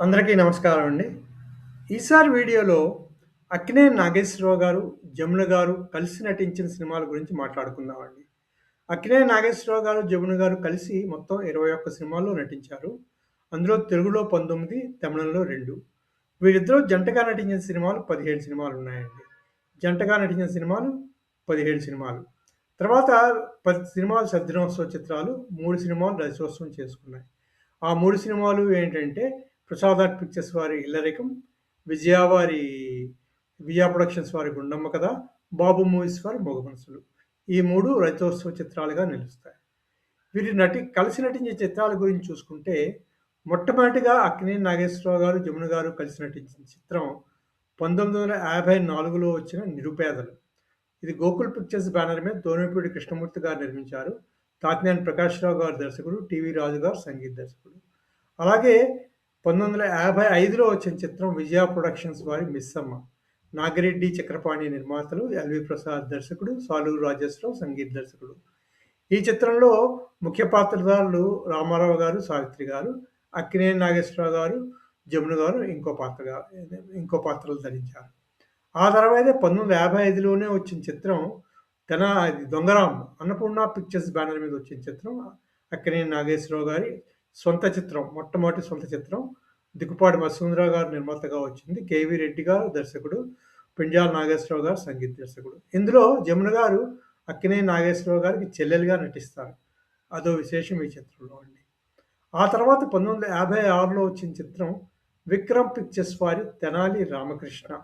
అందరికీ నమస్కారం అండి. ఈసారి వీడియోలో అక్కినేని నాగేశ్వరరావు గారు, జమున గారు కలిసి నటించిన సినిమాల గురించి మాట్లాడుకుందామండి. అక్కినేని నాగేశ్వరరావు గారు, జమున గారు కలిసి మొత్తం 21 సినిమాల్లో నటించారు. అందులో తెలుగులో 19, తమిళంలో 2. వీరిద్దరూ జంటగా నటించిన సినిమాలు 17 సినిమాలున్నాయండి. జంటగా నటించిన సినిమాలు 17 సినిమాలు. తర్వాత 10 సినిమాలు సద్దినోత్సవ చిత్రాలు, 3 సినిమాలు రజతోత్సవం చేసుకున్నాయి. ఆ 3 సినిమాలు ఏంటంటే, ప్రసాద్ ఆర్ట్ పిక్చర్స్ వారి 'ఇల్లరికం', విజయ ప్రొడక్షన్స్ వారి 'గుండమ్మ కథ', బాబు మూవీస్ వారి 'మొగ మనసులు'. ఈ 3 రజతోత్సవ చిత్రాలుగా నిలుస్తాయి. వీరు కలిసి నటించిన చిత్రాల గురించి చూసుకుంటే, మొట్టమొదటిగా అక్కినేని నాగేశ్వరరావు గారు, జమున గారు కలిసి నటించిన చిత్రం 1954లో వచ్చిన 'నిరుపేదలు'. ఇది గోకుల్ పిక్చర్స్ బ్యానర్ మీద దోనిపూడి కృష్ణమూర్తి గారు నిర్మించారు. తాతినేని ప్రకాశ్‌రావు గారు దర్శకుడు, టీవీ రాజు గారు సంగీత దర్శకుడు. అలాగే 1955లో వచ్చిన చిత్రం విజయ ప్రొడక్షన్స్ వారి 'మిస్సమ్మ'. నాగిరెడ్డి, చక్రపాణి నిర్మాతలు, ఎల్వి ప్రసాద్ దర్శకుడు, సాలూరు రాజేశ్వరరావు సంగీత దర్శకుడు. ఈ చిత్రంలో ముఖ్య పాత్రధారులు రామారావు గారు, సావిత్రి గారు, అక్కినేని నాగేశ్వరరావు గారు, జమున గారు ఇంకో పాత్రలు ధరించారు. ఆ తర్వాత 1955లోనే వచ్చిన చిత్రం అది 'దొంగరాం' అన్నపూర్ణ పిక్చర్స్ బ్యానర్ మీద వచ్చిన చిత్రం. అక్కినేని నాగేశ్వరరావు గారి సొంత చిత్రం. మొట్టమొదటి సొంత చిత్రం. దిక్కుపాటి మధుసూదనరావు గారు నిర్మాతగా వచ్చింది. కేవీ రెడ్డి గారు దర్శకుడు. పింజాల నాగేశ్వరరావు గారు సంగీత దర్శకుడు. ఇందులో జమున గారు అక్కినేని నాగేశ్వరరావు గారికి చెల్లెలుగా నటిస్తారు. అదో విశేషం ఈ చిత్రంలో అండి. ఆ తర్వాత 1956లో వచ్చిన చిత్రం విక్రమ్ పిక్చర్స్ వారి 'తెనాలి రామకృష్ణ'.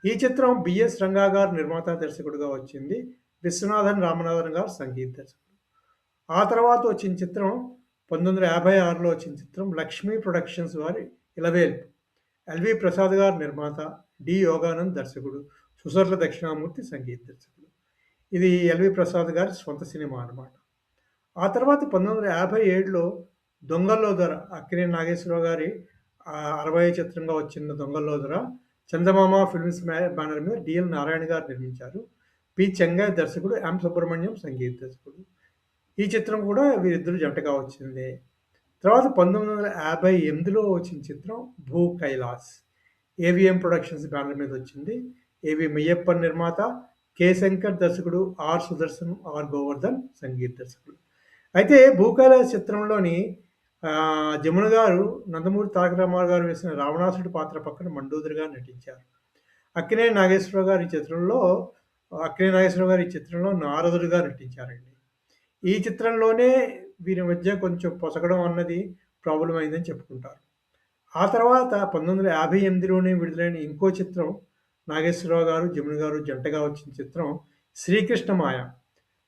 ఈ చిత్రం బిఎస్ రంగా గారు నిర్మాత, దర్శకుడుగా వచ్చింది. విశ్వనాథన్ రామనాథన్ గారు సంగీత దర్శకుడు. ఆ తర్వాత వచ్చిన చిత్రం 1956లో వచ్చిన చిత్రం లక్ష్మీ ప్రొడక్షన్స్ వారి 'ఇలవేల్పు'. ఎల్వి ప్రసాద్ గారు నిర్మాత, డి యోగానంద్ దర్శకుడు, సుసర్ల దక్షిణామూర్తి సంగీత దర్శకుడు. ఇది ఎల్వి ప్రసాద్ గారి స్వంత సినిమా అన్నమాట. ఆ తర్వాత 1957లో 'దొంగల్లో దొర' అక్కినేని నాగేశ్వరరావు గారి 60వ చిత్రంగా వచ్చిన 'దొంగల్లో దొర' చందమామ ఫిల్మ్స్ బ్యానర్ మీద డిఎల్ నారాయణ గారు నిర్మించారు. పి. చెంగయ్య దర్శకుడు, ఎం. సుబ్రహ్మణ్యం సంగీత దర్శకుడు. ఈ చిత్రం కూడా వీరిద్దరూ జంటగా వచ్చిందే. తర్వాత 1958లో వచ్చిన చిత్రం 'భూ కైలాస్'. ఏవిఎం ప్రొడక్షన్స్ బ్యానర్ మీద వచ్చింది. ఏవి మెయ్యప్పన్ నిర్మాత, కె. శంకర్ దర్శకుడు, ఆర్. సుదర్శన్, ఆర్. గోవర్ధన్ సంగీత దర్శకుడు. అయితే 'భూ కైలాస్' చిత్రంలోని జమున గారు నందమూరి తారక రామారావు గారు వేసిన రావణాసుడి పాత్ర పక్కన మండోదరిగా నటించారు. అక్కినేని నాగేశ్వరరావు గారు ఈ చిత్రంలో నారదుడిగా నటించారండి. ఈ చిత్రంలోనే వీరి మధ్య కొంచెం పొసగడం అన్నది ప్రాబ్లమ్ అయిందని చెప్పుకుంటారు. ఆ తర్వాత 1958లోనే విడుదలైన ఇంకో చిత్రం నాగేశ్వరరావు గారు, జమున గారు జంటగా వచ్చిన చిత్రం 'శ్రీకృష్ణమాయ'.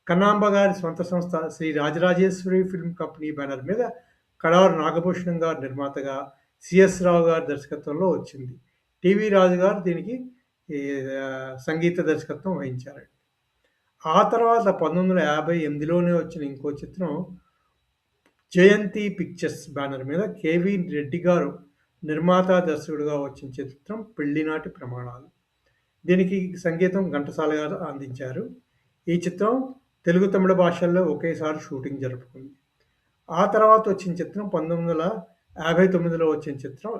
కన్నాంబ గారి స్వంత సంస్థ Shri Rajarajeshwari film company banner మీద కడారు నాగభూషణం గారు నిర్మాతగా, సిఎస్ రావు గారి దర్శకత్వంలో వచ్చింది. టీవీ రాజు గారు దీనికి ఈ సంగీత దర్శకత్వం వహించారండి. ఆ తర్వాత 1958లోనే వచ్చిన ఇంకో చిత్రం జయంతి పిక్చర్స్ బ్యానర్ మీద కేవీ రెడ్డి గారు నిర్మాత, దర్శకుడిగా వచ్చిన చిత్రం 'పెళ్లినాటి ప్రమాణాలు'. దీనికి సంగీతం ఘంటసాల గారు అందించారు. ఈ చిత్రం తెలుగు, తమిళ భాషల్లో ఒకేసారి షూటింగ్ జరుపుకుంది. ఆ తర్వాత వచ్చిన చిత్రం 1959లో వచ్చిన చిత్రం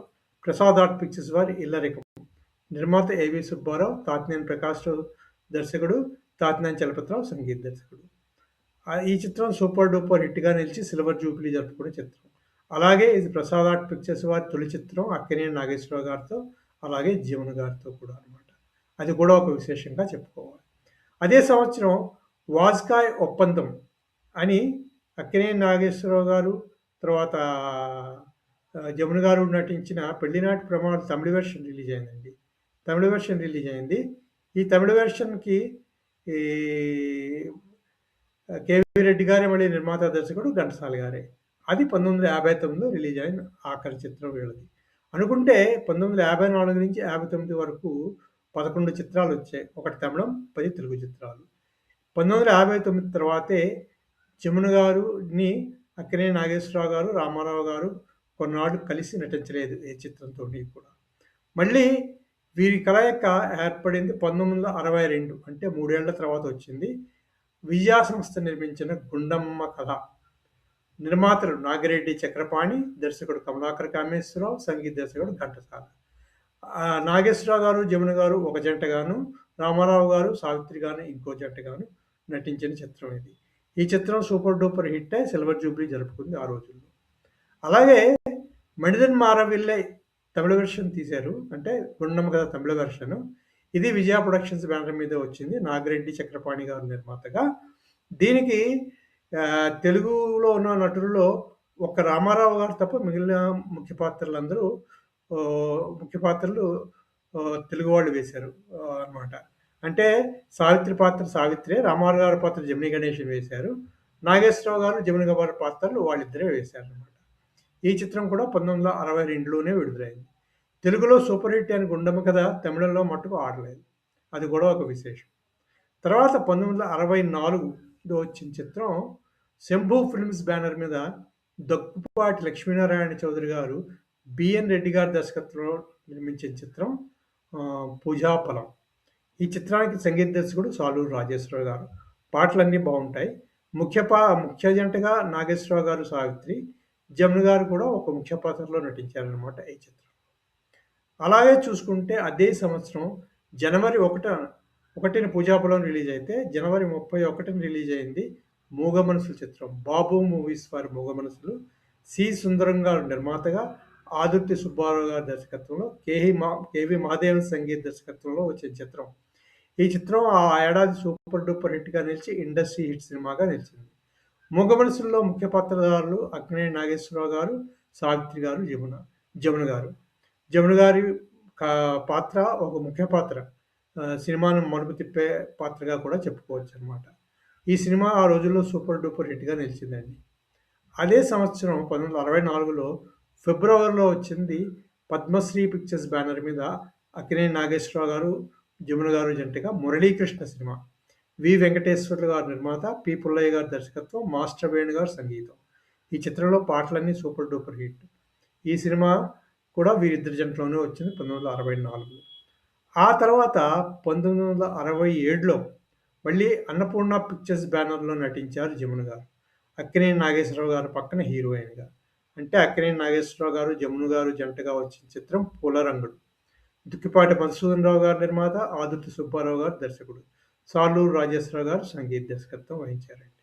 ప్రసాద్ ఆర్ట్ పిక్చర్స్ వారి 'ఇల్లరికం'. నిర్మాత ఏవి సుబ్బారావు, తాతినేని ప్రకాశ్‌రావు దర్శకుడు, తాతినేని చలపతిరావు సంగీత దర్శకుడు. ఈ చిత్రం సూపర్ డూపర్ హిట్‌గా నిలిచి సిల్వర్ జూబ్లీ జరుపుకునే చిత్రం. అలాగే ఇది ప్రసాద్ ఆర్ట్ పిక్చర్స్ వారి తొలి చిత్రం అక్కినేని నాగేశ్వరరావు గారితో, అలాగే జమున గారితో కూడా అన్నమాట. అది కూడా ఒక విశేషంగా చెప్పుకోవాలి. అదే సంవత్సరం 'వాజ్‌కాయ్ ఒప్పందం' అని అక్కినేని నాగేశ్వరరావు గారు, తర్వాత జమున గారు నటించిన 'పెళ్లినాటి ప్రమాణాలు' తమిళ వెర్షన్ రిలీజ్ అయిందండి. ఈ తమిళ వెర్షన్‌కి ఈ కేవీ రెడ్డి గారే మళ్ళీ నిర్మాత, దర్శకుడు, ఘంటసాల గారే. అది 1959లో రిలీజ్ అయిన ఆఖరి చిత్రం వీళ్ళది. అనుకుంటే 1954 నుంచి 59 వరకు 11 చిత్రాలొచ్చాయి. 1 తమిళం, 10 తెలుగు చిత్రాలు. 1959 తర్వాతే జమున గారుని అక్కినేని నాగేశ్వరరావు గారు, రామారావు గారు కొన్నాళ్ళు కలిసి నటించలేదు ఏ చిత్రంతోని కూడా. మళ్ళీ వీరి కలయిక ఏర్పడింది 1962 అంటే 3 ఏళ్ల తర్వాత వచ్చింది. విజయ సంస్థ నిర్మించిన 'గుండమ్మ కథ'. నిర్మాతలు నాగిరెడ్డి చక్రపాణి, దర్శకుడు కమలాకర్ కామేశ్వరరావు, సంగీత దర్శకుడు ఘంటసాల. నాగేశ్వరరావు గారు, జమున గారు ఒక జంటగాను, రామారావు గారు, సావిత్రి గారు ఇంకో జంటగాను నటించిన చిత్రం ఇది. ఈ చిత్రం సూపర్ డూపర్ హిట్ అయి సిల్వర్ జూబ్లీ జరుపుకుంది ఆ రోజుల్లో. అలాగే 'మనిదన్ మారవిల్లై' తమిళ వెర్షన్ తీశారు. అంటే 'గుండమ్మ కథ' తమిళ వెర్షను. ఇది విజయ ప్రొడక్షన్స్ బ్యానర్ మీద వచ్చింది. నాగిరెడ్డి చక్రపాణి గారు నిర్మాతగా. దీనికి తెలుగులో ఉన్న నటుల్లో ఒక్క రామారావు గారు తప్ప మిగిలిన ముఖ్య పాత్రలందరూ ముఖ్య పాత్రలు తెలుగు వాళ్ళు వేశారు అనమాట. అంటే సావిత్రి పాత్ర సావిత్రే, రామారావు గారి పాత్ర జమినీ గణేషన్ వేశారు. నాగేశ్వరరావు గారు, జమిని గారి పాత్రలు వాళ్ళిద్దరే వేశారనమాట. ఈ చిత్రం కూడా 1962లోనే విడుదలైంది. తెలుగులో సూపర్ హిట్ అయిన 'గుండమ్మ కథ' తమిళంలో మట్టుకు ఆడలేదు. అది కూడా ఒక విశేషం. తర్వాత 1964లో వచ్చిన చిత్రం 'శంభు ఫిల్మ్స్' బ్యానర్ మీద దగ్గుపాటి లక్ష్మీనారాయణ చౌదరి గారు, బిఎన్ రెడ్డి గారి దర్శకత్వంలో నిర్మించిన చిత్రం 'పూజాఫలం'. ఈ చిత్రానికి సంగీత దర్శకుడు సాలూరు రాజేశ్వరరావు గారు. పాటలన్నీ బాగుంటాయి. ముఖ్య జంటగా నాగేశ్వరరావు గారు, సావిత్రి, జమున గారు కూడా ఒక ముఖ్య పాత్రలో నటించారనమాట ఈ చిత్రం. అలాగే చూసుకుంటే అదే సంవత్సరం జనవరి 1న పూజాఫలం రిలీజ్ అయితే, జనవరి 31న రిలీజ్ అయింది 'మూగ మనసులు' చిత్రం. బాబు మూవీస్ వారి 'మూగ మనసులు'. సి. సుందరం గారు నిర్మాతగా, ఆదుర్తి సుబ్బారావు గారి దర్శకత్వంలో, కెవి మహాదేవన్ సంగీత దర్శకత్వంలో వచ్చిన చిత్రం. ఈ చిత్రం ఆ ఏడాది సూపర్ డూపర్ హిట్‌గా నిలిచి ఇండస్ట్రీ హిట్ సినిమాగా నిలిచింది. 'మూగ మనసుల్లో' ముఖ్య పాత్రధారులు అక్కినేని నాగేశ్వరరావు గారు, సావిత్రి గారు, జమున గారు. జమున గారి పాత్ర ఒక ముఖ్య పాత్ర. సినిమాను మలుపు తిప్పే పాత్రగా కూడా చెప్పుకోవచ్చనమాట. ఈ సినిమా ఆ రోజుల్లో సూపర్ డూపర్ హిట్‌గా నిలిచిందండి. అదే సంవత్సరం 1964లో ఫిబ్రవరిలో వచ్చింది పద్మశ్రీ పిక్చర్స్ బ్యానర్ మీద అక్కినేని నాగేశ్వరరావు గారు, జమున గారు జంటగా 'మురళీకృష్ణ' సినిమా. వి. వెంకటేశ్వర్లు గారు నిర్మాత, పి. పుల్లయ్య గారి దర్శకత్వం, మాస్టర్ వేణు గారు సంగీతం. ఈ చిత్రంలో పాటలన్నీ సూపర్ డూపర్ హిట్. ఈ సినిమా కూడా వీరిద్దరి జంటలోనే వచ్చింది 1964లో. ఆ తర్వాత 1967లో మళ్ళీ అన్నపూర్ణ పిక్చర్స్ బ్యానర్‌లో నటించారు జమున గారు. అక్కినేని నాగేశ్వరరావు గారి పక్కన హీరోయిన్‌గా. అంటే అక్కినేని నాగేశ్వరరావు గారు, జమున గారు జంటగా వచ్చిన చిత్రం 'పూలరంగడు'. దుక్కిపాటి మధుసూదన్ రావు గారు నిర్మాత, ఆదుర్తి సుబ్బారావు గారు దర్శకుడు, సాలూరు రాజేశ్వరరావు గారు సంగీత దర్శకత్వం వహించారండి.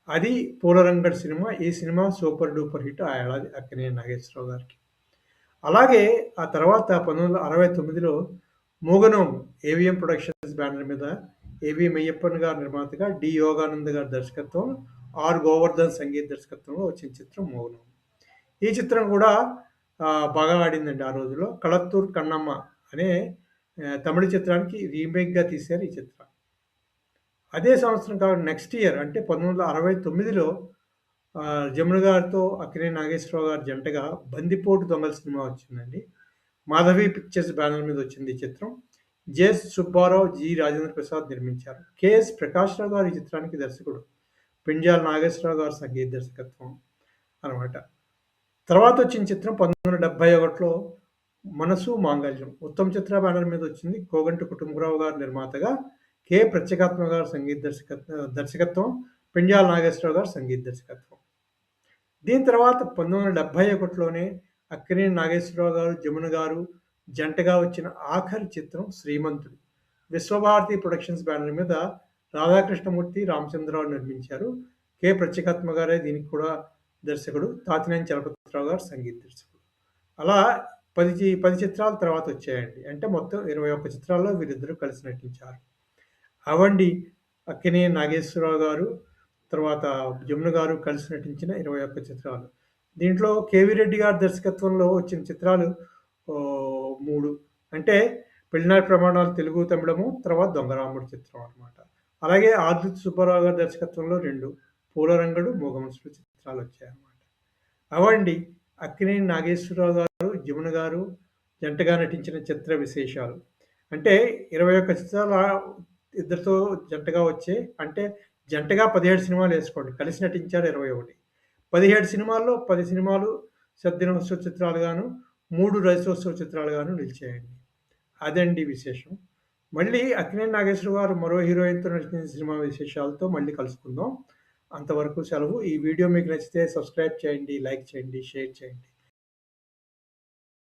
అది 'పూలరంగడు' సినిమా. ఈ సినిమా సూపర్ డూపర్ హిట్ ఆ ఏడాది అక్కినేని నాగేశ్వరరావు గారికి. అలాగే ఆ తర్వాత 1969లో 'మూగనోము' ఏవిఎం ప్రొడక్షన్స్ బ్యానర్ మీద ఏవి మెయ్యప్పన్ గారు నిర్మాతగా, డి. యోగానంద్ గారి దర్శకత్వం, ఆర్. గోవర్ధన్ సంగీత దర్శకత్వంలో వచ్చిన చిత్రం 'మూగనోము'. ఈ చిత్రం కూడా బాగా ఆడిందండి ఆ రోజుల్లో. 'కళత్తూర్ కన్నమ్మ' అనే తమిళ చిత్రానికి రీమేక్‌గా తీశారు ఈ చిత్రం. అదే సంవత్సరం నెక్స్ట్ ఇయర్ అంటే 1969లో జమున గారితో అక్కినేని నాగేశ్వరరావు గారి జంటగా 'బందిపోటు దొంగల' సినిమా వచ్చిందండి. మాధవి పిక్చర్స్ బ్యానర్ మీద వచ్చింది ఈ చిత్రం. జె. సుబ్బారావు, జి. రాజేంద్ర ప్రసాద్ నిర్మించారు. కె.ఎస్. ప్రకాశ్‌రావు గారు ఈ చిత్రానికి దర్శకుడు. పెండ్యాల నాగేశ్వరరావు గారు సంగీత దర్శకత్వం అనమాట. తర్వాత వచ్చిన చిత్రం 1971లో 'మనసు మాంగళ్యం' ఉత్తమ్ చిత్ర బ్యానర్ మీద వచ్చింది. కోగంటి కుటుంబరావు గారు నిర్మాతగా, కె. ప్రత్యేకాత్మ గారు సంగీత దర్శకత్వం, పెండ్యాల నాగేశ్వరరావు గారు సంగీత దర్శకత్వం. దీని తర్వాత 1971లోనే అక్కినేని నాగేశ్వరరావు గారు, జమున గారు జంటగా వచ్చిన ఆఖరి చిత్రం 'శ్రీమంతుడు'. విశ్వభారతి ప్రొడక్షన్స్ బ్యానర్ మీద రాధాకృష్ణమూర్తి, రామచంద్రరావు నిర్మించారు. కె. ప్రత్యేకాత్మ గారే దీనికి కూడా దర్శకుడు. తాతినేని చలపతిరావు గారు సంగీత దర్శకుడు. అలా 10 చిత్రాల తర్వాత వచ్చాయండి. అంటే మొత్తం 21 చిత్రాల్లో వీరిద్దరూ కలిసి నటించారు. అవండి అక్కినేని నాగేశ్వరరావు గారు, తర్వాత జమున గారు కలిసి నటించిన 21 చిత్రాలు. దీంట్లో కెవి రెడ్డి గారి దర్శకత్వంలో వచ్చిన చిత్రాలు 3. అంటే 'పెళ్లినాటి ప్రమాణాలు' తెలుగు, తమిళము, తర్వాత 'దొంగరాముడు' చిత్రం అనమాట. అలాగే ఆదుర్తి సుబ్బారావు గారి దర్శకత్వంలో 2 'పూలరంగడు', 'మూగ మనసులు' చిత్రాలు వచ్చాయన్నమాట. అవండి అక్కినేని నాగేశ్వరరావు గారు, జమున గారు జంటగా నటించిన చిత్ర విశేషాలు. అంటే 21 చిత్రాలు ఇద్దరితో జంటగా వచ్చాయి. అంటే జంటగా 17 సినిమాలు వేసుకోండి. కలిసి నటించారు 21. 17 సినిమాల్లో 10 సినిమాలు శతదినోత్సవ చిత్రాలుగాను, 3 రజతోత్సవ చిత్రాలుగాను నిలిచాయండి. అదండి విశేషం. మళ్ళీ అక్కినేని నాగేశ్వరరావు గారు మరో హీరోయిన్‌తో నటించిన సినిమా విశేషాలతో మళ్ళీ కలుసుకుందాం. అంతవరకు సెలవు. ఈ వీడియో మీకు నచ్చితే సబ్స్క్రైబ్ చేయండి, లైక్ చేయండి, షేర్ చేయండి.